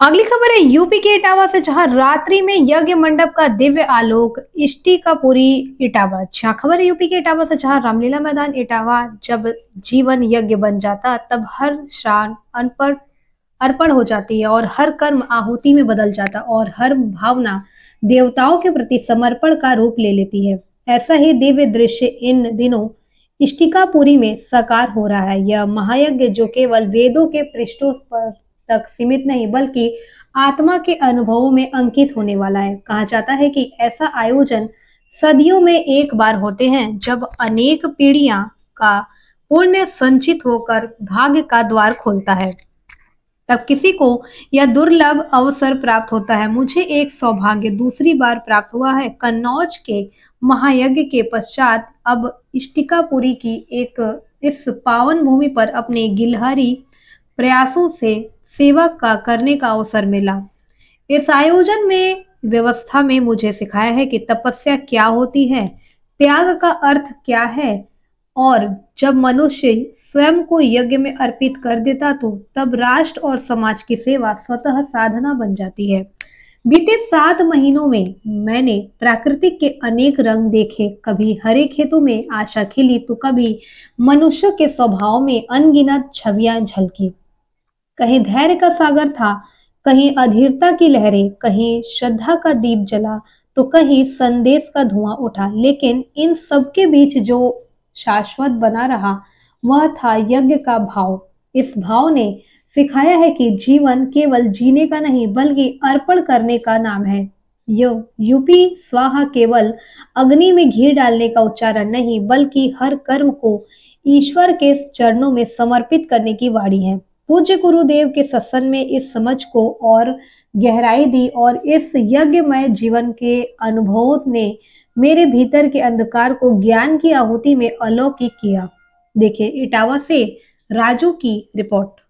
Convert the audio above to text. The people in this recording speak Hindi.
अगली खबर है यूपी के इटावा से, जहां रात्रि में यज्ञ मंडप का दिव्य आलोक। इष्टिकापुरी इटावा। जहां खबर है यूपी के इटावा से, जहां रामलीला मैदान इटावा जब जीवन यज्ञ बन जाता तब हर शान अनपढ़ अर्पण हो जाती है और हर कर्म आहुति में बदल जाता और हर भावना देवताओं के प्रति समर्पण का रूप ले लेती है। ऐसा ही दिव्य दृश्य इन दिनों इष्टिकापुरी में साकार हो रहा है। यह महायज्ञ जो केवल वेदों के पृष्ठों पर तक सीमित नहीं बल्कि आत्मा के अनुभवों में अंकित होने वाला है। कहा जाता है कि ऐसा आयोजन सदियों में एक बार होते हैं, जब अनेक पीढ़ियां का पुण्य संचित होकर भाग्य का द्वार खोलता है। तब किसी को यह दुर्लभ अवसर प्राप्त होता है। मुझे एक सौभाग्य दूसरी बार प्राप्त हुआ है। कन्नौज के महायज्ञ के पश्चात अब इष्टिकापुरी की एक इस पावन भूमि पर अपने गिलहरी प्रयासों से सेवा का करने का अवसर मिला। इस आयोजन में व्यवस्था में मुझे सिखाया है कि तपस्या क्या होती है, त्याग का अर्थ क्या है, और जब मनुष्य स्वयं को यज्ञ में अर्पित कर देता तो तब राष्ट्र और समाज की सेवा स्वतः साधना बन जाती है। बीते 7 महीनों में मैंने प्रकृति के अनेक रंग देखे। कभी हरे खेतों में आशा खिली तो कभी मनुष्य के स्वभाव में अनगिनत छवियां झलकी। कहीं धैर्य का सागर था, कहीं अधीरता की लहरें, कहीं श्रद्धा का दीप जला तो कहीं संदेश का धुआं उठा। लेकिन इन सबके बीच जो शाश्वत बना रहा वह था यज्ञ का भाव। इस भाव ने सिखाया है कि जीवन केवल जीने का नहीं बल्कि अर्पण करने का नाम है। यो यूपी स्वाहा केवल अग्नि में घी डालने का उच्चारण नहीं बल्कि हर कर्म को ईश्वर के चरणों में समर्पित करने की वाणी है। पूज्य गुरुदेव के सत्संग में इस समझ को और गहराई दी और इस यज्ञमय जीवन के अनुभवों ने मेरे भीतर के अंधकार को ज्ञान की आहुति में अलौकिक किया। देखिए इटावा से राजू की रिपोर्ट।